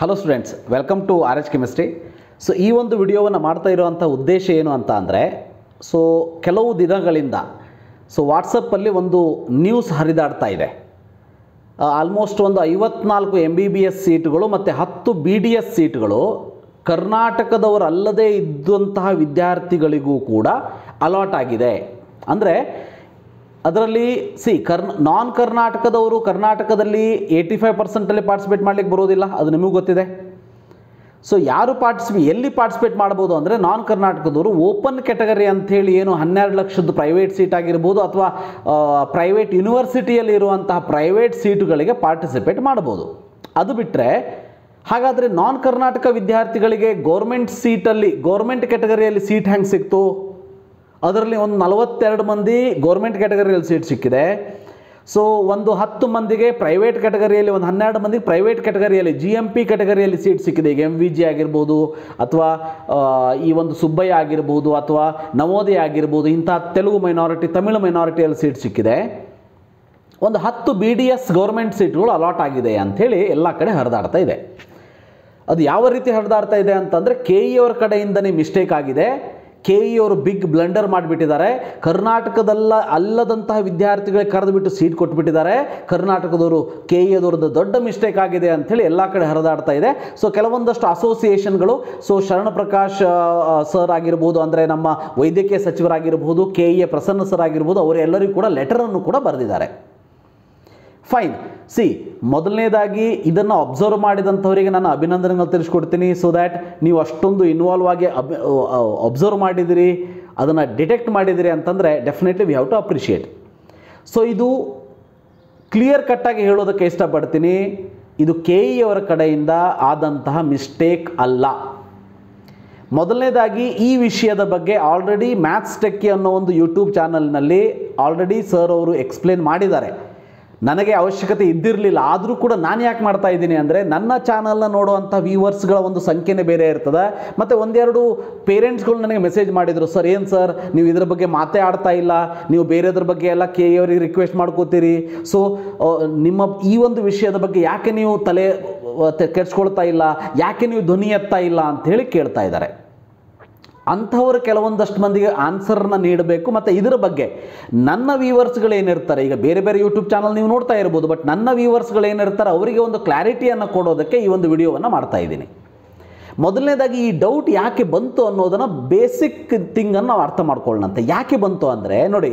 Hello students, welcome to R H chemistry. So ಈ ಒಂದು ವಿಡಿಯೋವನ್ನು ಮಾಡ್ತಾ ಇರುವಂಥ ಉದ್ದೇಶ ಏನು ಅಂತ ಅಂದರೆ, ಕೆಲವು ದಿನಗಳಿಂದ ವಾಟ್ಸಪ್ಪಲ್ಲಿ ಒಂದು ನ್ಯೂಸ್ ಹರಿದಾಡ್ತಾ ಇದೆ. ಆಲ್ಮೋಸ್ಟ್ ಒಂದು 54 MBBS ಸೀಟ್ಗಳು ಮತ್ತು 10 BDS ಸೀಟ್ಗಳು ಕರ್ನಾಟಕದವರಲ್ಲದೇ ಇದ್ದಂತಹ ವಿದ್ಯಾರ್ಥಿಗಳಿಗೂ ಕೂಡ ಅಲಾಟ್ ಆಗಿದೆ. ಅಂದರೆ ಅದರಲ್ಲಿ ನಾನ್ ಕರ್ನಾಟಕದವರು ಕರ್ನಾಟಕದಲ್ಲಿ 85% ಪಾರ್ಟಿಸಿಪೇಟ್ ಮಾಡಲಿಕ್ಕೆ ಬರೋದಿಲ್ಲ, ಅದು ನಿಮಗೂ ಗೊತ್ತಿದೆ. ಯಾರು ಎಲ್ಲಿ ಪಾರ್ಟಿಸಿಪೇಟ್ ಮಾಡ್ಬೋದು ಅಂದರೆ, ನಾನ್ ಕರ್ನಾಟಕದವರು ಓಪನ್ ಕ್ಯಾಟಗರಿ ಅಂಥೇಳಿ ಏನು 12 ಲಕ್ಷದ ಪ್ರೈವೇಟ್ ಸೀಟ್ ಆಗಿರ್ಬೋದು ಅಥವಾ ಪ್ರೈವೇಟ್ ಯೂನಿವರ್ಸಿಟಿಯಲ್ಲಿ ಇರುವಂತಹ ಪ್ರೈವೇಟ್ ಸೀಟುಗಳಿಗೆ ಪಾರ್ಟಿಸಿಪೇಟ್ ಮಾಡ್ಬೋದು. ಅದು ಬಿಟ್ಟರೆ ಹಾಗಾದರೆ ನಾನ್ ಕರ್ನಾಟಕ ವಿದ್ಯಾರ್ಥಿಗಳಿಗೆ ಗೌರ್ಮೆಂಟ್ ಕ್ಯಾಟಗರಿಯಲ್ಲಿ ಸೀಟ್ ಹೆಂಗೆ ಸಿಕ್ತು? ಅದರಲ್ಲಿ ಒಂದು 42 ಮಂದಿ ಗೌರ್ಮೆಂಟ್ ಕ್ಯಾಟಗರಿಯಲ್ಲಿ ಸೀಟ್ ಸಿಕ್ಕಿದೆ. ಒಂದು 10 ಮಂದಿಗೆ ಪ್ರೈವೇಟ್ ಕ್ಯಾಟಗರಿಯಲ್ಲಿ, ಒಂದು 12 ಮಂದಿಗೆ ಪ್ರೈವೇಟ್ ಕ್ಯಾಟಗರಿಯಲ್ಲಿ GMP ಕ್ಯಾಟಗರಿಯಲ್ಲಿ ಸೀಟ್ ಸಿಕ್ಕಿದೆ. ಈಗ MVG ಆಗಿರ್ಬೋದು ಅಥವಾ ಈ ಒಂದು ಸುಬ್ಬಯ್ಯ ಆಗಿರ್ಬೋದು ಅಥವಾ ನವೋದಯ ಆಗಿರ್ಬೋದು, ಇಂಥ ತೆಲುಗು ಮೈನಾರಿಟಿ, ತಮಿಳು ಮೈನಾರಿಟಿಯಲ್ಲಿ ಸೀಟ್ ಸಿಕ್ಕಿದೆ. ಒಂದು 10 BDS ಗೌರ್ಮೆಂಟ್ ಸೀಟ್ಗಳು ಅಲಾಟ್ ಆಗಿದೆ ಅಂಥೇಳಿ ಎಲ್ಲ ಕಡೆ ಹರಿದಾಡ್ತಾ ಇದೆ. ಅದು ಯಾವ ರೀತಿ ಹರಿದಾಡ್ತಾ ಇದೆ ಅಂತಂದರೆ, KE ಅವರ ಕಡೆಯಿಂದನೇ ಮಿಸ್ಟೇಕ್ ಆಗಿದೆ. KE ಅವರು ಬಿಗ್ ಬ್ಲಂಡರ್ ಮಾಡಿಬಿಟ್ಟಿದ್ದಾರೆ. ಅಲ್ಲದಂತಹ ವಿದ್ಯಾರ್ಥಿಗಳಿಗೆ ಕರೆದುಬಿಟ್ಟು ಸೀಟ್ ಕೊಟ್ಬಿಟ್ಟಿದ್ದಾರೆ. ಕರ್ನಾಟಕದವರು KE ಅದರದ್ದು ದೊಡ್ಡ ಮಿಸ್ಟೇಕ್ ಆಗಿದೆ ಅಂಥೇಳಿ ಎಲ್ಲ ಕಡೆ ಹರಿದಾಡ್ತಾ ಇದೆ. ಕೆಲವೊಂದಷ್ಟು ಅಸೋಸಿಯೇಷನ್ಗಳು, ಶರಣಪ್ರಕಾಶ್ ಸರ್ ಆಗಿರ್ಬೋದು, ಅಂದರೆ ನಮ್ಮ ವೈದ್ಯಕೀಯ ಸಚಿವರಾಗಿರ್ಬೋದು, KE ಪ್ರಸನ್ನ ಸರ್ ಆಗಿರ್ಬೋದು, ಅವರೆಲ್ಲರಿಗೂ ಕೂಡ ಲೆಟರನ್ನು ಕೂಡ ಬರೆದಿದ್ದಾರೆ. ಫೈನ್. ಮೊದಲನೇದಾಗಿ ಇದನ್ನು ಅಬ್ಸರ್ವ್ ಮಾಡಿದಂಥವರಿಗೆ ನಾನು ಅಭಿನಂದನೆಗಳು ತಿಳಿಸ್ಕೊಡ್ತೀನಿ. ದ್ಯಾಟ್ ನೀವು ಅಷ್ಟೊಂದು ಇನ್ವಾಲ್ವ್ ಆಗಿ ಅಬ್ಸರ್ವ್ ಮಾಡಿದಿರಿ, ಅದನ್ನು ಡಿಟೆಕ್ಟ್ ಮಾಡಿದಿರಿ ಅಂತಂದರೆ definitely we have to appreciate. ಇದು ಕ್ಲಿಯರ್ ಕಟ್ಟಾಗಿ ಹೇಳೋದಕ್ಕೆ ಇಷ್ಟಪಡ್ತೀನಿ, ಇದು KE ಅವರ ಕಡೆಯಿಂದ ಆದಂತಹ ಮಿಸ್ಟೇಕ್ ಅಲ್ಲ. ಮೊದಲನೇದಾಗಿ ಈ ವಿಷಯದ ಬಗ್ಗೆ ಆಲ್ರೆಡಿ ಮ್ಯಾಥ್ಸ್ ಟೆಕ್ಕಿ ಅನ್ನೋ ಒಂದು ಯೂಟ್ಯೂಬ್ ಚಾನಲ್ನಲ್ಲಿ ಆಲ್ರೆಡಿ ಸರ್ ಅವರು ಎಕ್ಸ್ಪ್ಲೇನ್ ಮಾಡಿದ್ದಾರೆ. ನನಗೆ ಅವಶ್ಯಕತೆ ಇದ್ದಿರಲಿಲ್ಲ, ಆದರೂ ಕೂಡ ನಾನು ಯಾಕೆ ಮಾಡ್ತಾ ಇದ್ದೀನಿ ಅಂದರೆ, ನನ್ನ ಚಾನಲ್ನ ನೋಡುವಂಥ ವ್ಯೂವರ್ಸ್ಗಳ ಒಂದು ಸಂಖ್ಯೆನೇ ಬೇರೆ ಇರ್ತದೆ. ಮತ್ತು ಒಂದೆರಡು ಪೇರೆಂಟ್ಸ್ಗಳು ನನಗೆ ಮೆಸೇಜ್ ಮಾಡಿದರು, ಸರ್ ಏನು ಸರ್ ನೀವು ಇದರ ಬಗ್ಗೆ ಮಾತೇ ಆಡ್ತಾ ಇಲ್ಲ, ನೀವು ಬೇರೆದ್ರ ಬಗ್ಗೆ ಎಲ್ಲ KE ಅವರಿಗೆ ರಿಕ್ವೆಸ್ಟ್ ಮಾಡ್ಕೋತೀರಿ, ನಿಮ್ಮ ಈ ಒಂದು ವಿಷಯದ ಬಗ್ಗೆ ಯಾಕೆ ನೀವು ತಲೆ ಕೆಡಿಸ್ಕೊಳ್ತಾ ಇಲ್ಲ, ಯಾಕೆ ನೀವು ಧ್ವನಿ ಎತ್ತಾ ಇಲ್ಲ ಅಂಥೇಳಿ ಕೇಳ್ತಾ ಇದ್ದಾರೆ. ಅಂಥವರು ಕೆಲವೊಂದಷ್ಟು ಮಂದಿಗೆ ಆನ್ಸರ್ನ ನೀಡಬೇಕು. ಮತ್ತು ಇದರ ಬಗ್ಗೆ ನನ್ನ ವ್ಯೂವರ್ಸ್ಗಳೇನಿರ್ತಾರೆ, ಈಗ ಬೇರೆ ಬೇರೆ ಯೂಟ್ಯೂಬ್ ಚಾನಲ್ ನೀವು ನೋಡ್ತಾ ಇರ್ಬೋದು, ಬಟ್ ನನ್ನ ವ್ಯೂವರ್ಸ್ಗಳೇನಿರ್ತಾರೆ ಅವರಿಗೆ ಒಂದು ಕ್ಲಾರಿಟಿಯನ್ನು ಕೊಡೋದಕ್ಕೆ ಈ ಒಂದು ವಿಡಿಯೋವನ್ನು ಮಾಡ್ತಾ ಇದ್ದೀನಿ. ಮೊದಲನೇದಾಗಿ ಈ ಡೌಟ್ ಯಾಕೆ ಬಂತು ಅನ್ನೋದನ್ನು ಬೇಸಿಕ್ ಥಿಂಗನ್ನು ನಾವು ಅರ್ಥ ಮಾಡ್ಕೊಳ್ಳೋಣಂತೆ. ಯಾಕೆ ಬಂತು ಅಂದರೆ, ನೋಡಿ,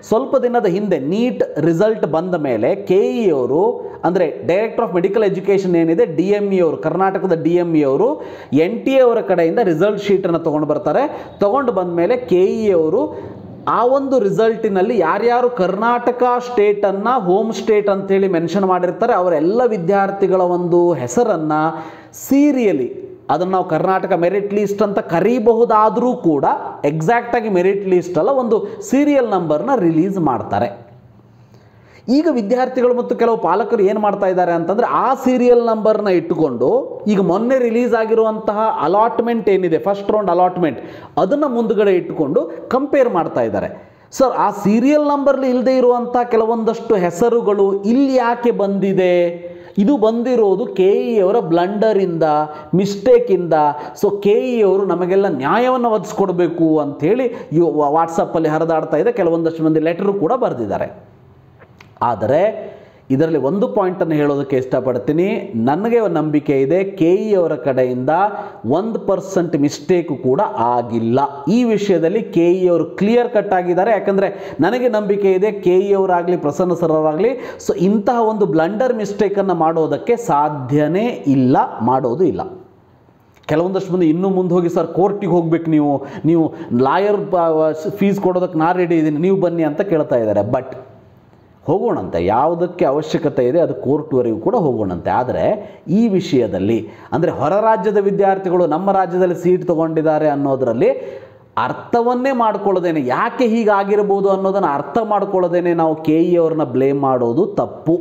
ಸ್ವಲ್ಪ ದಿನದ ಹಿಂದೆ ನೀಟ್ ರಿಸಲ್ಟ್ ಬಂದ ಮೇಲೆ KE ಅವರು, ಅಂದರೆ ಡೈರೆಕ್ಟರ್ ಆಫ್ ಮೆಡಿಕಲ್ ಎಜುಕೇಷನ್ ಏನಿದೆ, DME ಅವರು, ಕರ್ನಾಟಕದ DME ಅವರು NTA ಅವರ ಕಡೆಯಿಂದ ರಿಸಲ್ಟ್ ಶೀಟನ್ನು ತೊಗೊಂಡು ಬರ್ತಾರೆ. ತೊಗೊಂಡು ಬಂದ ಮೇಲೆ KE ಅವರು ಆ ಒಂದು ರಿಸಲ್ಟಿನಲ್ಲಿ ಯಾರ್ಯಾರು ಕರ್ನಾಟಕ ಸ್ಟೇಟನ್ನು ಹೋಮ್ ಸ್ಟೇಟ್ ಅಂಥೇಳಿ ಮೆನ್ಷನ್ ಮಾಡಿರ್ತಾರೆ ಅವರೆಲ್ಲ ವಿದ್ಯಾರ್ಥಿಗಳ ಒಂದು ಹೆಸರನ್ನು ಸೀರಿಯಲಿ, ಅದನ್ನು ನಾವು ಕರ್ನಾಟಕ ಮೆರಿಟ್ ಲೀಸ್ಟ್ ಅಂತ ಕರೀಬಹುದಾದರೂ ಕೂಡ ಎಕ್ಸಾಕ್ಟಾಗಿ ಮೆರಿಟ್ ಲೀಸ್ಟ್ ಅಲ್ಲ, ಒಂದು ಸೀರಿಯಲ್ ನಂಬರ್ನ ರಿಲೀಸ್ ಮಾಡ್ತಾರೆ. ಈಗ ವಿದ್ಯಾರ್ಥಿಗಳು ಮತ್ತು ಕೆಲವು ಪಾಲಕರು ಏನು ಮಾಡ್ತಾ ಇದ್ದಾರೆ ಅಂತಂದರೆ, ಆ ಸೀರಿಯಲ್ ನಂಬರ್ನ ಇಟ್ಟುಕೊಂಡು ಈಗ ಮೊನ್ನೆ ರಿಲೀಸ್ ಆಗಿರುವಂತಹ ಅಲಾಟ್ಮೆಂಟ್ ಏನಿದೆ, ಫಸ್ಟ್ ರೌಂಡ್ ಅಲಾಟ್ಮೆಂಟ್, ಅದನ್ನು ಮುಂದುಗಡೆ ಇಟ್ಟುಕೊಂಡು ಕಂಪೇರ್ ಮಾಡ್ತಾ ಇದ್ದಾರೆ. ಸರ್, ಆ ಸೀರಿಯಲ್ ನಂಬರ್ಲಿ ಇಲ್ಲದೆ ಇರುವಂಥ ಕೆಲವೊಂದಷ್ಟು ಹೆಸರುಗಳು ಇಲ್ಲಿ ಯಾಕೆ ಬಂದಿದೆ? ಇದು ಬಂದಿರೋದು KE ಅವರ ಬ್ಲಂಡರಿಂದ, ಮಿಸ್ಟೇಕಿಂದ. KE ಅವರು ನಮಗೆಲ್ಲ ನ್ಯಾಯವನ್ನು ಒದಗಿಸ್ಕೊಡ್ಬೇಕು ಅಂಥೇಳಿ ವಾಟ್ಸಪ್ಪಲ್ಲಿ ಹರಿದಾಡ್ತಾ ಇದೆ. ಕೆಲವೊಂದಷ್ಟು ಮಂದಿ ಲೆಟರು ಕೂಡ ಬರೆದಿದ್ದಾರೆ. ಆದರೆ ಇದರಲ್ಲಿ ಒಂದು ಪಾಯಿಂಟನ್ನು ಹೇಳೋದಕ್ಕೆ ಇಷ್ಟಪಡ್ತೀನಿ. ನನಗೆ ನಂಬಿಕೆ ಇದೆ KE ಅವರ ಕಡೆಯಿಂದ 1% ಮಿಸ್ಟೇಕು ಕೂಡ ಆಗಿಲ್ಲ. ಈ ವಿಷಯದಲ್ಲಿ KE ಅವರು ಕ್ಲಿಯರ್ ಕಟ್ ಆಗಿದ್ದಾರೆ. ಯಾಕಂದರೆ ನನಗೆ ನಂಬಿಕೆ ಇದೆ KE ಅವರಾಗಲಿ ಪ್ರಸನ್ನ ಸರ್ ಅವರಾಗಲಿ ಇಂತಹ ಒಂದು ಬ್ಲಂಡರ್ ಮಿಸ್ಟೇಕನ್ನು ಮಾಡೋದಕ್ಕೆ ಸಾಧ್ಯನೇ ಇಲ್ಲ, ಮಾಡೋದು ಇಲ್ಲ. ಕೆಲವೊಂದಷ್ಟು ಮಂದಿ ಇನ್ನೂ ಮುಂದೆ ಹೋಗಿ, ಸರ್ ಕೋರ್ಟಿಗೆ ಹೋಗ್ಬೇಕು, ನೀವು ಲಾಯರ್ ಫೀಸ್ ಕೊಡೋದಕ್ಕೆ ನಾನು ರೆಡಿ ಇದ್ದೀನಿ, ನೀವು ಬನ್ನಿ ಅಂತ ಕೇಳ್ತಾ ಇದ್ದಾರೆ. ಬಟ್ ಹೋಗೋಣಂತೆ, ಯಾವುದಕ್ಕೆ ಅವಶ್ಯಕತೆ ಇದೆ ಅದು ಕೋರ್ಟ್ವರೆಗೂ ಕೂಡ ಹೋಗೋಣಂತೆ. ಆದರೆ ಈ ವಿಷಯದಲ್ಲಿ ಅಂದರೆ ಹೊರ ರಾಜ್ಯದ ವಿದ್ಯಾರ್ಥಿಗಳು ನಮ್ಮ ರಾಜ್ಯದಲ್ಲಿ ಸೀಟ್ ತೊಗೊಂಡಿದ್ದಾರೆ ಅನ್ನೋದರಲ್ಲಿ ಅರ್ಥವನ್ನೇ ಮಾಡ್ಕೊಳ್ಳೋದೇನೆ, ಯಾಕೆ ಹೀಗಾಗಿರ್ಬೋದು ಅನ್ನೋದನ್ನು ಅರ್ಥ ಮಾಡ್ಕೊಳ್ಳೋದೇನೆ ನಾವು KE ಅವ್ರನ್ನ ಬ್ಲೇಮ್ ಮಾಡೋದು ತಪ್ಪು.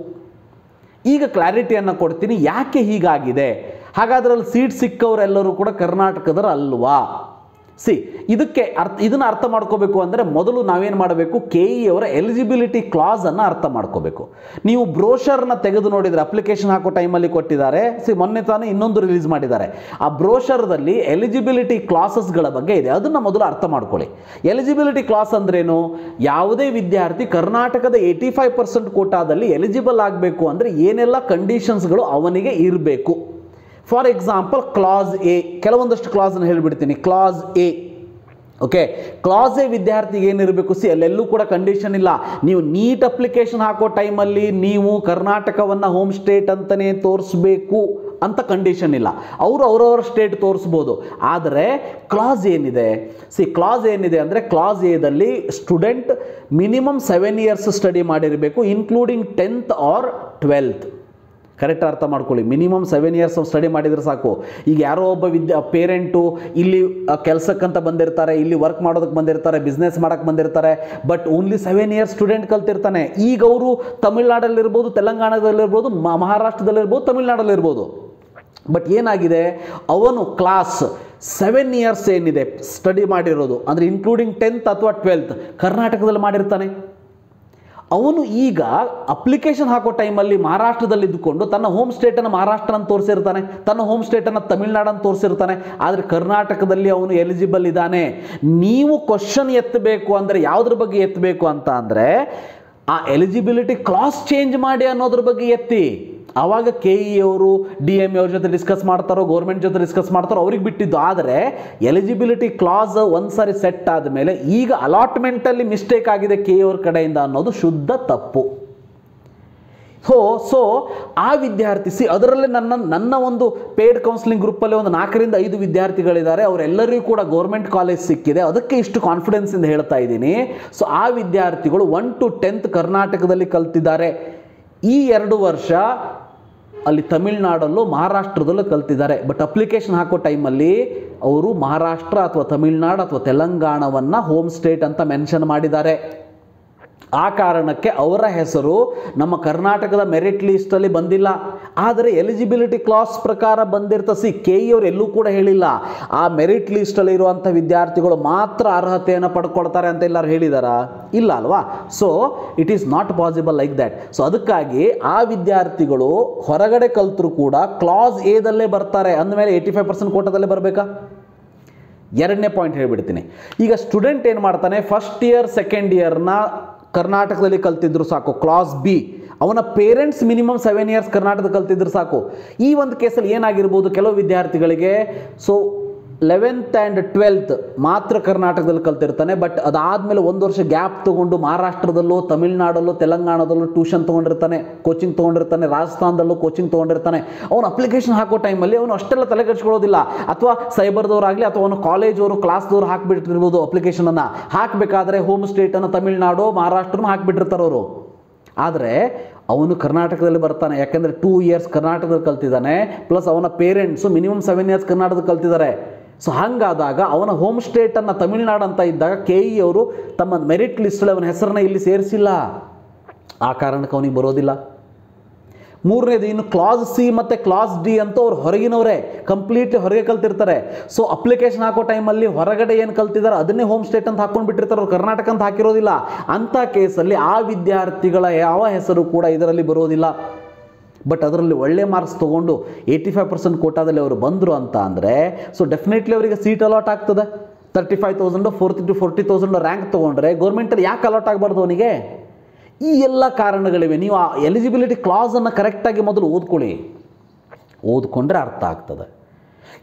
ಈಗ ಕ್ಲಾರಿಟಿಯನ್ನು ಕೊಡ್ತೀನಿ, ಯಾಕೆ ಹೀಗಾಗಿದೆ. ಹಾಗಾದ್ರೆ ಅಲ್ಲಿ ಸೀಟ್ ಸಿಕ್ಕವರೆಲ್ಲರೂ ಕೂಡ ಕರ್ನಾಟಕದರ ಅಲ್ವಾ? ಸಿ ಇದಕ್ಕೆ ಇದನ್ನು ಅರ್ಥ ಮಾಡ್ಕೋಬೇಕು ಅಂದರೆ ಮೊದಲು ನಾವೇನು ಮಾಡಬೇಕು, KE ಅವರ ಎಲಿಜಿಬಿಲಿಟಿ ಕ್ಲಾಸನ್ನು ಅರ್ಥ ಮಾಡ್ಕೋಬೇಕು. ನೀವು ಬ್ರೋಷರ್ನ ತೆಗೆದು ನೋಡಿದರೆ ಅಪ್ಲಿಕೇಶನ್ ಹಾಕೋ ಟೈಮಲ್ಲಿ ಕೊಟ್ಟಿದ್ದಾರೆ. ಮೊನ್ನೆ ತಾನೇ ಇನ್ನೊಂದು ರಿಲೀಸ್ ಮಾಡಿದ್ದಾರೆ. ಆ ಬ್ರೋಷರ್ದಲ್ಲಿ ಎಲಿಜಿಬಿಲಿಟಿ ಕ್ಲಾಸಸ್ಗಳ ಬಗ್ಗೆ ಇದೆ, ಅದನ್ನು ಮೊದಲು ಅರ್ಥ ಮಾಡ್ಕೊಳ್ಳಿ. ಎಲಿಜಿಬಿಲಿಟಿ ಕ್ಲಾಸ್ ಅಂದ್ರೇನು? ಯಾವುದೇ ವಿದ್ಯಾರ್ಥಿ ಕರ್ನಾಟಕದ 85% ಕೋಟಾದಲ್ಲಿ ಎಲಿಜಿಬಲ್ ಆಗಬೇಕು ಅಂದರೆ ಏನೆಲ್ಲ ಕಂಡೀಷನ್ಸ್ಗಳು ಅವನಿಗೆ ಇರಬೇಕು. ಫಾರ್ ಎಕ್ಸಾಂಪಲ್ ಕ್ಲಾಸ್ ಎ, ಕೆಲವೊಂದಷ್ಟು ಕ್ಲಾಸನ್ನು ಹೇಳಿಬಿಡ್ತೀನಿ. Class A, okay, class A ವಿದ್ಯಾರ್ಥಿಗೆ ಏನಿರಬೇಕು? ಅಲ್ಲೆಲ್ಲೂ ಕೂಡ ಕಂಡೀಷನ್ ಇಲ್ಲ. ನೀವು ನೀಟ್ ಅಪ್ಲಿಕೇಶನ್ ಹಾಕೋ ಟೈಮಲ್ಲಿ ನೀವು ಕರ್ನಾಟಕವನ್ನು ಹೋಮ್ ಸ್ಟೇಟ್ ಅಂತಲೇ ತೋರಿಸ್ಬೇಕು ಅಂತ ಕಂಡೀಷನ್ ಇಲ್ಲ. ಅವರು ಅವರವರ ಸ್ಟೇಟ್ ತೋರಿಸ್ಬೋದು. ಆದರೆ ಕ್ಲಾಸ್ ಏನಿದೆ, ಕ್ಲಾಸ್ ಏನಿದೆ ಅಂದರೆ ಕ್ಲಾಸ್ ಎದಲ್ಲಿ ಸ್ಟೂಡೆಂಟ್ ಮಿನಿಮಮ್ 7 years ಸ್ಟಡಿ ಮಾಡಿರಬೇಕು, including 10th or 12th. Correct ಅರ್ಥ ಮಾಡ್ಕೊಳ್ಳಿ. ಮಿನಿಮಮ್ 7 years ಸ್ಟಡಿ ಮಾಡಿದರೆ ಸಾಕು. ಈಗ ಯಾರೋ ಒಬ್ಬ ಪೇರೆಂಟು ಇಲ್ಲಿ ಕೆಲಸಕ್ಕಂತ ಬಂದಿರ್ತಾರೆ, ಇಲ್ಲಿ ವರ್ಕ್ ಮಾಡೋದಕ್ಕೆ ಬಂದಿರ್ತಾರೆ, ಬಿಸ್ನೆಸ್ ಮಾಡೋಕ್ಕೆ ಬಂದಿರ್ತಾರೆ, ಬಟ್ ಓನ್ಲಿ 7 years ಸ್ಟೂಡೆಂಟ್ ಕಲ್ತಿರ್ತಾನೆ. ಈಗ ಅವರು ತಮಿಳ್ನಾಡಲ್ಲಿರ್ಬೋದು, ತೆಲಂಗಾಣದಲ್ಲಿರ್ಬೋದು, ಮಹಾರಾಷ್ಟ್ರದಲ್ಲಿರ್ಬೋದು, ತಮಿಳ್ನಾಡಲ್ಲಿರ್ಬೋದು. ಬಟ್ ಏನಾಗಿದೆ, ಅವನು ಕ್ಲಾಸ್ 7 years ಏನಿದೆ ಸ್ಟಡಿ ಮಾಡಿರೋದು ಅಂದರೆ ಇನ್ಕ್ಲೂಡಿಂಗ್ 10th ಅಥವಾ 12th ಕರ್ನಾಟಕದಲ್ಲಿ ಮಾಡಿರ್ತಾನೆ. ಅವನು ಈಗ ಅಪ್ಲಿಕೇಶನ್ ಹಾಕೋ ಟೈಮಲ್ಲಿ ಮಹಾರಾಷ್ಟ್ರದಲ್ಲಿ ಇದ್ದುಕೊಂಡು ತನ್ನ ಹೋಮ್ ಸ್ಟೇಟನ್ನು ಮಹಾರಾಷ್ಟ್ರ ಅಂತ ತೋರಿಸಿರ್ತಾನೆ, ತನ್ನ ಹೋಮ್ ಸ್ಟೇಟನ್ನು ತಮಿಳ್ನಾಡನ್ನು ತೋರಿಸಿರ್ತಾನೆ. ಆದರೆ ಕರ್ನಾಟಕದಲ್ಲಿ ಅವನು ಎಲಿಜಿಬಲ್ ಇದ್ದಾನೆ. ನೀವು ಕ್ವಶನ್ ಎತ್ತಬೇಕು ಅಂದರೆ ಯಾವುದ್ರ ಬಗ್ಗೆ ಎತ್ತಬೇಕು ಅಂತ ಅಂದರೆ ಆ ಎಲಿಜಿಬಿಲಿಟಿ ಕ್ಲಾಸ್ ಚೇಂಜ್ ಮಾಡಿ ಅನ್ನೋದ್ರ ಬಗ್ಗೆ ಎತ್ತಿ. ಆವಾಗ KE ಅವರು DME ಅವ್ರ ಜೊತೆ ಡಿಸ್ಕಸ್ ಮಾಡ್ತಾರೋ, ಗೌರ್ಮೆಂಟ್ ಜೊತೆ ಡಿಸ್ಕಸ್ ಮಾಡ್ತಾರೋ, ಅವ್ರಿಗೆ ಬಿಟ್ಟಿದ್ದು. ಆದರೆ ಎಲಿಜಿಬಿಲಿಟಿ ಕ್ಲಾಸ್ ಒಂದು ಸಾರಿ ಸೆಟ್ ಆದಮೇಲೆ ಈಗ ಅಲಾಟ್ಮೆಂಟಲ್ಲಿ ಮಿಸ್ಟೇಕ್ ಆಗಿದೆ KE ಅವ್ರ ಕಡೆಯಿಂದ ಅನ್ನೋದು ಶುದ್ಧ ತಪ್ಪು. ಸೊ ಆ ವಿದ್ಯಾರ್ಥಿ ಅದರಲ್ಲೇ ನನ್ನ ಒಂದು ಪೇಯ್ಡ್ ಕೌನ್ಸಿಲಿಂಗ್ ಗ್ರೂಪಲ್ಲಿ ಒಂದು 4 ರಿಂದ 5 ವಿದ್ಯಾರ್ಥಿಗಳಿದ್ದಾರೆ. ಅವರೆಲ್ಲರಿಗೂ ಕೂಡ ಗೌರ್ಮೆಂಟ್ ಕಾಲೇಜ್ ಸಿಕ್ಕಿದೆ. ಅದಕ್ಕೆ ಇಷ್ಟು ಕಾನ್ಫಿಡೆನ್ಸಿಂದ ಹೇಳ್ತಾ ಇದ್ದೀನಿ. ಸೊ ಆ ವಿದ್ಯಾರ್ಥಿಗಳು 1 to 10th ಕರ್ನಾಟಕದಲ್ಲಿ ಕಲ್ತಿದ್ದಾರೆ. ಈ 2 ವರ್ಷ ಅಲ್ಲಿ ತಮಿಳ್ನಾಡಲ್ಲೂ ಮಹಾರಾಷ್ಟ್ರದಲ್ಲೂ ಕಲ್ತಿದ್ದಾರೆ. ಬಟ್ ಅಪ್ಲಿಕೇಶನ್ ಹಾಕೋ ಟೈಮಲ್ಲಿ ಅವರು ಮಹಾರಾಷ್ಟ್ರ ಅಥವಾ ತಮಿಳ್ನಾಡು ಅಥವಾ ತೆಲಂಗಾಣವನ್ನು ಹೋಮ್ ಸ್ಟೇಟ್ ಅಂತ ಮೆನ್ಷನ್ ಮಾಡಿದ್ದಾರೆ. ಆ ಕಾರಣಕ್ಕೆ ಅವರ ಹೆಸರು ನಮ್ಮ ಕರ್ನಾಟಕದ ಮೆರಿಟ್ ಲಿಸ್ಟಲ್ಲಿ ಬಂದಿಲ್ಲ. ಆದರೆ ಎಲಿಜಿಬಿಲಿಟಿ ಕ್ಲಾಸ್ ಪ್ರಕಾರ ಬಂದಿರ್ತ. KE ಅವರು ಎಲ್ಲೂ ಕೂಡ ಹೇಳಿಲ್ಲ ಆ ಮೆರಿಟ್ ಲಿಸ್ಟಲ್ಲಿ ಇರುವಂಥ ವಿದ್ಯಾರ್ಥಿಗಳು ಮಾತ್ರ ಅರ್ಹತೆಯನ್ನು ಪಡ್ಕೊಳ್ತಾರೆ ಅಂತ ಎಲ್ಲರೂ ಹೇಳಿದಾರಾ? ಇಲ್ಲ ಅಲ್ವಾ? So it is not possible like that. So ಅದಕ್ಕಾಗಿ ಆ ವಿದ್ಯಾರ್ಥಿಗಳು ಹೊರಗಡೆ ಕಲ್ತರೂ ಕೂಡ ಕ್ಲಾಸ್ ಎದಲ್ಲೇ ಬರ್ತಾರೆ. ಅಂದಮೇಲೆ 85% ಕೋಟಾದಲ್ಲೇ ಬರಬೇಕಾ? ಎರಡನೇ ಪಾಯಿಂಟ್ ಹೇಳಿಬಿಡ್ತೀನಿ. ಈಗ ಸ್ಟೂಡೆಂಟ್ ಏನು ಮಾಡ್ತಾನೆ, ಫಸ್ಟ್ ಇಯರ್ ಸೆಕೆಂಡ್ ಇಯರ್ನ ಕರ್ನಾಟಕದಲ್ಲಿ ಕಲ್ತಿದ್ರು ಸಾಕು, ಕ್ಲಾಸ್ ಬಿ. ಅವನ ಪೇರೆಂಟ್ಸ್ ಮಿನಿಮಮ್ 7 years ಕರ್ನಾಟಕದಲ್ಲಿ ಕಲ್ತಿದ್ರು ಸಾಕು. ಈ ಒಂದು ಕೇಸಲ್ಲಿ ಏನಾಗಿರ್ಬೋದು, ಕೆಲವು ವಿದ್ಯಾರ್ಥಿಗಳಿಗೆ 11th and 12th ಮಾತ್ರ ಕರ್ನಾಟಕದಲ್ಲಿ ಕಲ್ತಿರ್ತಾನೆ. ಬಟ್ ಅದಾದಮೇಲೆ 1 ವರ್ಷ ಗ್ಯಾಪ್ ತೊಗೊಂಡು ಮಹಾರಾಷ್ಟ್ರದಲ್ಲೂ, ತಮಿಳ್ನಾಡಲ್ಲೂ, ತೆಲಂಗಾಣದಲ್ಲೂ ಟ್ಯೂಷನ್ ತೊಗೊಂಡಿರ್ತಾನೆ, ಕೋಚಿಂಗ್ ತೊಗೊಂಡಿರ್ತಾನೆ, ರಾಜಸ್ಥಾನದಲ್ಲೂ ಕೋಚಿಂಗ್ ತೊಗೊಂಡಿರ್ತಾನೆ. ಅವನು ಅಪ್ಲಿಕೇಶನ್ ಹಾಕೋ ಟೈಮಲ್ಲಿ ಅವನು ಅಷ್ಟೆಲ್ಲ ತಲೆ ಕೆಡಿಸ್ಕೊಳ್ಳೋದಿಲ್ಲ. ಅಥವಾ ಸೈಬರ್ದವರಾಗಲಿ ಅಥವಾ ಅವನು ಕಾಲೇಜವರು ಕ್ಲಾಸ್ದವ್ರು ಹಾಕಿಬಿಟ್ಟಿರ್ಬೋದು. ಅಪ್ಲಿಕೇಶನನ್ನು ಹಾಕಬೇಕಾದ್ರೆ ಹೋಮ್ ಸ್ಟೇಟನ್ನು ತಮಿಳ್ನಾಡು, ಮಹಾರಾಷ್ಟ್ರನೂ ಹಾಕಿಬಿಟ್ಟಿರ್ತಾರೆ ಅವರು. ಆದರೆ ಅವನು ಕರ್ನಾಟಕದಲ್ಲಿ ಬರ್ತಾನೆ, ಯಾಕೆಂದರೆ 2 years ಕರ್ನಾಟಕದಲ್ಲಿ ಕಲ್ತಿದ್ದಾನೆ, ಪ್ಲಸ್ ಅವನ ಪೇರೆಂಟ್ಸು ಮಿನಿಮಮ್ 7 years ಕರ್ನಾಟಕದಲ್ಲಿ ಕಲ್ತಿದ್ದಾರೆ. ಸೊ ಹಾಗಾದಾಗ ಅವನ ಹೋಮ್ ಸ್ಟೇಟನ್ನು ತಮಿಳ್ನಾಡು ಅಂತ ಇದ್ದಾಗ KE ಅವರು ತಮ್ಮ ಮೆರಿಟ್ ಲಿಸ್ಟಲ್ಲಿ ಅವನ ಹೆಸರನ್ನ ಇಲ್ಲಿ ಸೇರಿಸಿಲ್ಲ. ಆ ಕಾರಣಕ್ಕೆ ಅವನಿಗೆ ಬರೋದಿಲ್ಲ. ಮೂರನೇದು, ಇನ್ನು ಕ್ಲಾಸ್ ಸಿ ಮತ್ತು ಕ್ಲಾಸ್ ಡಿ ಅಂತ ಅವ್ರು ಹೊರಗಿನವರೇ, ಕಂಪ್ಲೀಟ್ಲಿ ಹೊರಗೆ ಕಲ್ತಿರ್ತಾರೆ. ಸೊ ಅಪ್ಲಿಕೇಶನ್ ಹಾಕೋ ಟೈಮಲ್ಲಿ ಹೊರಗಡೆ ಏನು ಕಲ್ತಿದ್ದಾರೆ ಅದನ್ನೇ ಹೋಮ್ ಸ್ಟೇಟ್ ಅಂತ ಹಾಕೊಂಡು ಬಿಟ್ಟಿರ್ತಾರೆ, ಅವ್ರು ಕರ್ನಾಟಕ ಅಂತ ಹಾಕಿರೋದಿಲ್ಲ. ಅಂಥ ಕೇಸಲ್ಲಿ ಆ ವಿದ್ಯಾರ್ಥಿಗಳ ಯಾವ ಹೆಸರು ಕೂಡ ಇದರಲ್ಲಿ ಬರೋದಿಲ್ಲ. ಬಟ್ ಅದರಲ್ಲಿ ಒಳ್ಳೆ ಮಾರ್ಕ್ಸ್ ತೊಗೊಂಡು 85% ಕೋಟಾದಲ್ಲಿ ಅವರು ಬಂದರು ಅಂತ ಅಂದರೆ ಸೊ ಡೆಫಿನೆಟ್ಲಿ ಅವರಿಗೆ ಸೀಟ್ ಅಲಾಟ್ ಆಗ್ತದೆ. 35,000 40,000 to 40,000 ರ್ಯಾಂಕ್ ತೊಗೊಂಡ್ರೆ ಗೌರ್ಮೆಂಟಲ್ಲಿ ಯಾಕೆ ಅಲಾಟ್ ಆಗಬಾರ್ದು ಅವನಿಗೆ? ಈ ಎಲ್ಲ ಕಾರಣಗಳಿವೆ. ನೀವು ಆ ಎಲಿಜಿಬಿಲಿಟಿ ಕ್ಲಾಸನ್ನು ಕರೆಕ್ಟಾಗಿ ಮೊದಲು ಓದ್ಕೊಂಡ್ರೆ ಅರ್ಥ ಆಗ್ತದೆ.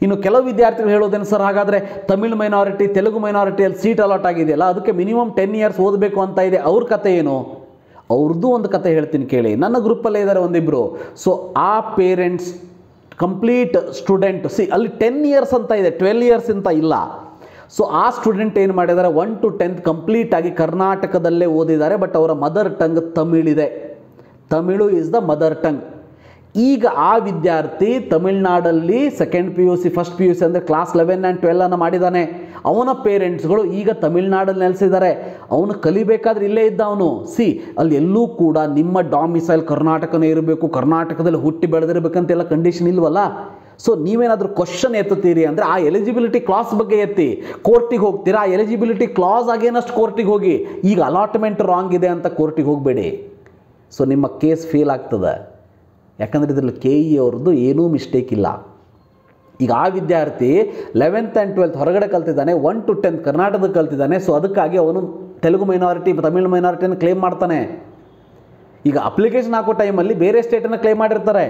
ಇನ್ನು ಕೆಲವು ವಿದ್ಯಾರ್ಥಿಗಳು ಹೇಳೋದೇನು, ಸರ್ ಹಾಗಾದರೆ ತಮಿಳ್ ಮೈನಾರಿಟಿ, ತೆಲುಗು ಮೈನಾರಿಟಿಯಲ್ಲಿ ಸೀಟ್ ಅಲಾಟ್ ಆಗಿದೆಯಲ್ಲ, ಅದಕ್ಕೆ ಮಿನಿಮಮ್ 10 years ಓದಬೇಕು ಅಂತ ಇದೆ, ಅವ್ರ ಕತೆ ಏನು? ಅವ್ರದ್ದು ಒಂದು ಕತೆ ಹೇಳ್ತೀನಿ ಕೇಳಿ. ನನ್ನ ಗ್ರೂಪಲ್ಲೇ ಇದ್ದಾರೆ ಒಂದಿಬ್ಬರು. ಸೊ ಆ ಪೇರೆಂಟ್ಸ್ ಕಂಪ್ಲೀಟ್ ಸ್ಟೂಡೆಂಟ್, ಅಲ್ಲಿ 10 years ಅಂತ ಇದೆ, 12 years ಅಂತ ಇಲ್ಲ. ಸೊ ಆ ಸ್ಟೂಡೆಂಟ್ ಏನು ಮಾಡಿದ್ದಾರೆ, 1 to 10th ಕಂಪ್ಲೀಟಾಗಿ ಕರ್ನಾಟಕದಲ್ಲೇ ಓದಿದ್ದಾರೆ. ಬಟ್ ಅವರ ಮದರ್ ಟಂಗ್ ತಮಿಳಿದೆ. Tamil is the mother tongue. ಈಗ ಆ ವಿದ್ಯಾರ್ಥಿ ತಮಿಳ್ನಾಡಲ್ಲಿ ಸೆಕೆಂಡ್ PUC, ಫಸ್ಟ್ PUC ಅಂದರೆ ಕ್ಲಾಸ್ 11 and 12 ಮಾಡಿದ್ದಾನೆ. ಅವನ ಪೇರೆಂಟ್ಸ್ಗಳು ಈಗ ತಮಿಳ್ನಾಡಲ್ಲಿ ನೆಲೆಸಿದ್ದಾರೆ. ಅವನು ಕಲಿಬೇಕಾದ್ರೆ ಇಲ್ಲೇ ಇದ್ದ ಅವನು. ಅಲ್ಲಿ ಎಲ್ಲೂ ಕೂಡ ನಿಮ್ಮ ಡಾಮಿಸೈಲ್ ಕರ್ನಾಟಕನೇ ಇರಬೇಕು, ಕರ್ನಾಟಕದಲ್ಲಿ ಹುಟ್ಟಿ ಬೆಳೆದಿರಬೇಕಂತೆಲ್ಲ ಕಂಡೀಷನ್ ಇಲ್ವಲ್ಲ. ಸೊ ನೀವೇನಾದರೂ ಕ್ವಶನ್ ಎತ್ತುತ್ತೀರಿ ಅಂದರೆ ಆ ಎಲಿಜಿಬಿಲಿಟಿ ಕ್ಲಾಸ್ ಬಗ್ಗೆ ಎತ್ತಿ, ಕೋರ್ಟಿಗೆ ಹೋಗ್ತೀರಾ ಆ ಎಲಿಜಿಬಿಲಿಟಿ ಕ್ಲಾಸ್ ಆಗೇನಷ್ಟು ಕೋರ್ಟಿಗೆ ಹೋಗಿ. ಈಗ ಅಲಾಟ್ಮೆಂಟ್ ರಾಂಗ್ ಇದೆ ಅಂತ ಕೋರ್ಟಿಗೆ ಹೋಗಬೇಡಿ. ಸೊ ನಿಮ್ಮ ಕೇಸ್ ಫೇಲ್ ಆಗ್ತದೆ. ಯಾಕಂದರೆ ಇದರಲ್ಲಿ KE ಅವ್ರದ್ದು ಏನೂ ಮಿಸ್ಟೇಕ್ ಇಲ್ಲ. ಈಗ ಆ ವಿದ್ಯಾರ್ಥಿ 11th and 12th ಹೊರಗಡೆ ಕಲ್ತಿದ್ದಾನೆ, 1 to 10 ಕರ್ನಾಟಕದಲ್ಲಿ ಕಲ್ತಿದ್ದಾನೆ. ಸೊ ಅದಕ್ಕಾಗಿ ಅವನು ತೆಲುಗು ಮೈನಾರಿಟಿ ತಮಿಳು ಮೈನಾರಿಟಿಯನ್ನು ಕ್ಲೇಮ್ ಮಾಡ್ತಾನೆ. ಈಗ ಅಪ್ಲಿಕೇಶನ್ ಹಾಕೋ ಟೈಮಲ್ಲಿ ಬೇರೆ ಸ್ಟೇಟನ್ನು ಕ್ಲೇಮ್ ಮಾಡಿರ್ತಾರೆ.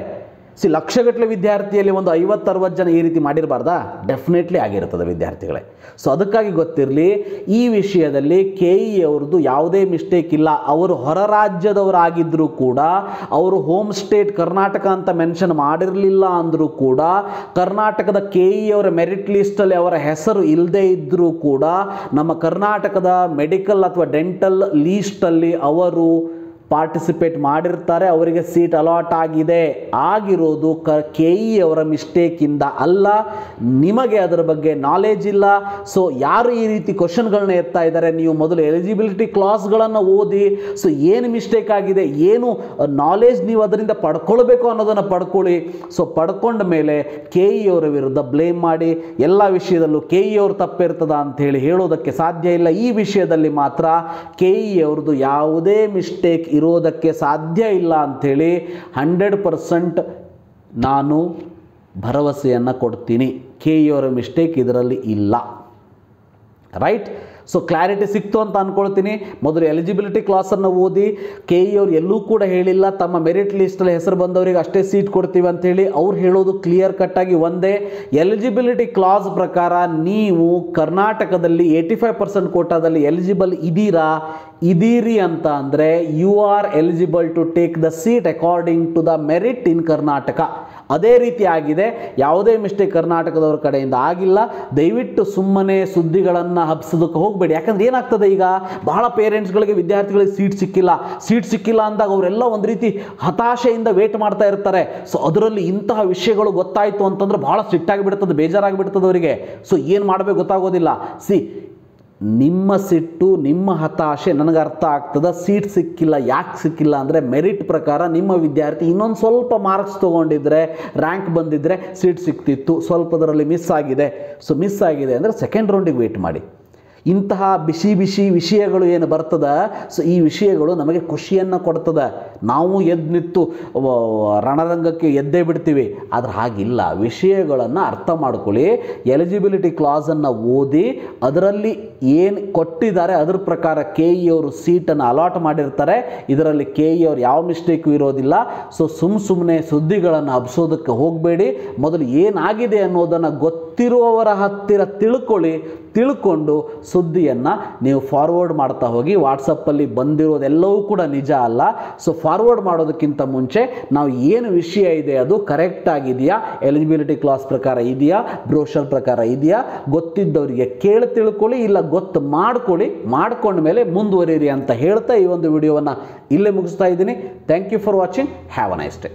ಲಕ್ಷಗಟ್ಟಲೆ ವಿದ್ಯಾರ್ಥಿಯಲ್ಲಿ ಒಂದು 50-60 ಜನ ಈ ರೀತಿ ಮಾಡಿರಬಾರ್ದಾ? ಡೆಫಿನೆಟ್ಲಿ ಆಗಿರ್ತದೆ ವಿದ್ಯಾರ್ಥಿಗಳೇ. ಸೊ ಅದಕ್ಕಾಗಿ ಗೊತ್ತಿರಲಿ, ಈ ವಿಷಯದಲ್ಲಿ KE ಅವ್ರದ್ದು ಯಾವುದೇ ಮಿಸ್ಟೇಕ್ ಇಲ್ಲ. ಅವರು ಹೊರ ರಾಜ್ಯದವರಾಗಿದ್ದರೂ ಕೂಡ, ಅವರು ಹೋಮ್ ಸ್ಟೇಟ್ ಕರ್ನಾಟಕ ಅಂತ ಮೆನ್ಷನ್ ಮಾಡಿರಲಿಲ್ಲ ಅಂದರೂ ಕೂಡ, ಕರ್ನಾಟಕದ KE ಅವರ ಮೆರಿಟ್ ಲಿಸ್ಟಲ್ಲಿ ಅವರ ಹೆಸರು ಇಲ್ಲದೇ ಇದ್ದರೂ ಕೂಡ, ನಮ್ಮ ಕರ್ನಾಟಕದ ಮೆಡಿಕಲ್ ಅಥವಾ ಡೆಂಟಲ್ ಲೀಸ್ಟಲ್ಲಿ ಅವರು ಪಾರ್ಟಿಸಿಪೇಟ್ ಮಾಡಿರ್ತಾರೆ, ಅವರಿಗೆ ಸೀಟ್ ಅಲಾಟ್ ಆಗಿದೆ. ಆಗಿರೋದು KE ಅವರ ಮಿಸ್ಟೇಕಿಂದ ಅಲ್ಲ, ನಿಮಗೆ ಅದರ ಬಗ್ಗೆ ನಾಲೆಜ್ ಇಲ್ಲ. ಸೊ ಯಾರು ಈ ರೀತಿ ಕ್ವಶನ್ಗಳನ್ನ ಎತ್ತಾ ಇದ್ದಾರೆ, ನೀವು ಮೊದಲು ಎಲಿಜಿಬಿಲಿಟಿ ಕ್ಲಾಸ್ಗಳನ್ನು ಓದಿ. ಸೊ ಏನು ಮಿಸ್ಟೇಕ್ ಆಗಿದೆ, ಏನು ನಾಲೆಜ್ ನೀವು ಅದರಿಂದ ಪಡ್ಕೊಳ್ಬೇಕು ಅನ್ನೋದನ್ನು ಪಡ್ಕೊಳ್ಳಿ. ಸೊ ಪಡ್ಕೊಂಡ ಮೇಲೆ KE ಅವರ ವಿರುದ್ಧ ಬ್ಲೇಮ್ ಮಾಡಿ ಎಲ್ಲ ವಿಷಯದಲ್ಲೂ KE ಅವರು ತಪ್ಪಿರ್ತದ ಅಂಥೇಳಿ ಹೇಳೋದಕ್ಕೆ ಸಾಧ್ಯ ಇಲ್ಲ. ಈ ವಿಷಯದಲ್ಲಿ ಮಾತ್ರ KE ಅವ್ರದ್ದು ಯಾವುದೇ ಮಿಸ್ಟೇಕ್ ಇರೋದಕ್ಕೆ ಸಾಧ್ಯ ಇಲ್ಲ ಅಂಥೇಳಿ 100% ನಾನು ಭರವಸೆಯನ್ನು ಕೊಡ್ತೀನಿ. KE ಅವರ ಮಿಸ್ಟೇಕ್ ಇದರಲ್ಲಿ ಇಲ್ಲ. ರೈಟ್? ಸೊ ಕ್ಲಾರಿಟಿ ಸಿಕ್ತು ಅಂತ ಅಂದ್ಕೊಳ್ತೀನಿ. ಮೊದಲು ಎಲಿಜಿಬಿಲಿಟಿ ಕ್ಲಾಸನ್ನು ಓದಿ. KE ಅವರು ಎಲ್ಲೂ ಕೂಡ ಹೇಳಿಲ್ಲ ತಮ್ಮ ಮೆರಿಟ್ ಲಿಸ್ಟಲ್ಲಿ ಹೆಸರು ಬಂದವರಿಗೆ ಅಷ್ಟೇ ಸೀಟ್ ಕೊಡ್ತೀವಿ ಅಂಥೇಳಿ. ಅವ್ರು ಹೇಳೋದು ಕ್ಲಿಯರ್ ಕಟ್ಟಾಗಿ ಒಂದೇ, ಎಲಿಜಿಬಿಲಿಟಿ ಕ್ಲಾಸ್ ಪ್ರಕಾರ ನೀವು ಕರ್ನಾಟಕದಲ್ಲಿ 85% ಕೋಟಾದಲ್ಲಿ ಎಲಿಜಿಬಲ್ ಇದೀರಿ ಅಂತ ಅಂದರೆ you are eligible to take the seat according to the merit in Karnataka. ಅದೇ ರೀತಿ ಆಗಿದೆ, ಯಾವುದೇ ಮಿಸ್ಟೇಕ್ ಕರ್ನಾಟಕದವ್ರ ಕಡೆಯಿಂದ ಆಗಿಲ್ಲ. ದಯವಿಟ್ಟು ಸುಮ್ಮನೆ ಸುದ್ದಿಗಳನ್ನು ಹಬ್ಸೋದಕ್ಕೆ ಹೋಗಬೇಡಿ. ಯಾಕಂದ್ರೆ ಏನಾಗ್ತದೆ, ಈಗ ಬಹಳ ಪೇರೆಂಟ್ಸ್ಗಳಿಗೆ ವಿದ್ಯಾರ್ಥಿಗಳಿಗೆ ಸೀಟ್ ಸಿಕ್ಕಿಲ್ಲ ಅಂದಾಗ ಅವರೆಲ್ಲ ಒಂದು ರೀತಿ ಹತಾಶೆಯಿಂದ ವೇಟ್ ಮಾಡ್ತಾ ಇರ್ತಾರೆ. ಸೊ ಅದರಲ್ಲಿ ಇಂತಹ ವಿಷಯಗಳು ಗೊತ್ತಾಯಿತು ಅಂತಂದ್ರೆ ಬಹಳ ಸ್ಟ್ರಿಕ್ಟ್ ಆಗಿಬಿಡ್ತದೆ, ಬೇಜಾರಾಗಿಬಿಡ್ತದೆ ಅವರಿಗೆ. ಸೊ ಏನು ಮಾಡಬೇಕು ಗೊತ್ತಾಗೋದಿಲ್ಲ. ನಿಮ್ಮ ಸಿಟ್ಟು, ನಿಮ್ಮ ಹತಾಶೆ ನನಗೆ ಅರ್ಥ ಆಗ್ತದೆ. ಸೀಟ್ ಸಿಕ್ಕಿಲ್ಲ, ಯಾಕೆ ಸಿಕ್ಕಿಲ್ಲ ಅಂದರೆ ಮೆರಿಟ್ ಪ್ರಕಾರ ನಿಮ್ಮ ವಿದ್ಯಾರ್ಥಿ ಇನ್ನೊಂದು ಸ್ವಲ್ಪ ಮಾರ್ಕ್ಸ್ ತೊಗೊಂಡಿದ್ರೆ, ರ್ಯಾಂಕ್ ಬಂದಿದ್ದರೆ ಸೀಟ್ ಸಿಕ್ತಿತ್ತು. ಸ್ವಲ್ಪದರಲ್ಲಿ ಮಿಸ್ ಆಗಿದೆ. ಸೊ ಮಿಸ್ ಆಗಿದೆ ಅಂದರೆ ಸೆಕೆಂಡ್ ರೌಂಡಿಗೆ ವೇಟ್ ಮಾಡಿ. ಇಂತಹ ಬಿಸಿ ವಿಷಯಗಳು ಏನು ಬರ್ತದೆ, ಸೊ ಈ ವಿಷಯಗಳು ನಮಗೆ ಖುಷಿಯನ್ನು ಕೊಡ್ತದೆ. ನಾವು ಎದ್ದು ನಿಂತು ರಣರಂಗಕ್ಕೆ ಎದ್ದೇ ಬಿಡ್ತೀವಿ. ಆದರೆ ಹಾಗಿಲ್ಲ. ವಿಷಯಗಳನ್ನು ಅರ್ಥ ಮಾಡ್ಕೊಳ್ಳಿ, ಎಲಿಜಿಬಿಲಿಟಿ ಕ್ಲಾಸನ್ನು ಓದಿ, ಅದರಲ್ಲಿ ಏನು ಕೊಟ್ಟಿದ್ದಾರೆ ಅದರ ಪ್ರಕಾರ KE ಅವರು ಸೀಟನ್ನು ಅಲಾಟ್ ಮಾಡಿರ್ತಾರೆ. ಇದರಲ್ಲಿ KE ಅವರು ಯಾವ ಮಿಸ್ಟೇಕು ಇರೋದಿಲ್ಲ. ಸೊ ಸುಮ್ಮನೆ ಸುದ್ದಿಗಳನ್ನು ಹಬ್ಸೋದಕ್ಕೆ ಹೋಗಬೇಡಿ. ಮೊದಲು ಏನಾಗಿದೆ ಅನ್ನೋದನ್ನು ಗೊತ್ತಿರುವವರ ಹತ್ತಿರ ತಿಳ್ಕೊಂಡು ಸುದ್ದಿಯನ್ನು ನೀವು ಫಾರ್ವರ್ಡ್ ಮಾಡ್ತಾ ಹೋಗಿ. ವಾಟ್ಸಪ್ಪಲ್ಲಿ ಬಂದಿರೋದೆಲ್ಲವೂ ಕೂಡ ನಿಜ ಅಲ್ಲ. ಸೊ ಫಾರ್ವರ್ಡ್ ಮಾಡೋದಕ್ಕಿಂತ ಮುಂಚೆ ನಾವು ಏನು ವಿಷಯ ಇದೆ ಅದು ಕರೆಕ್ಟ್ ಆಗಿದೆಯಾ, ಎಲಿಜಿಬಿಲಿಟಿ ಕ್ಲಾಸ್ ಪ್ರಕಾರ ಇದೆಯಾ, ಬ್ರೋಷರ್ ಪ್ರಕಾರ ಇದೆಯಾ, ಗೊತ್ತಿದ್ದವರಿಗೆ ತಿಳ್ಕೊಳ್ಳಿ, ಇಲ್ಲ ಗೊತ್ತು ಮಾಡ್ಕೊಂಡ ಮೇಲೆ ಮುಂದುವರಿಯಿರಿ ಅಂತ ಹೇಳ್ತಾ ಈ ಒಂದು ವಿಡಿಯೋವನ್ನು ಇಲ್ಲೇ ಮುಗಿಸ್ತಾ ಇದ್ದೀನಿ. Thank you for watching. Have a nice day.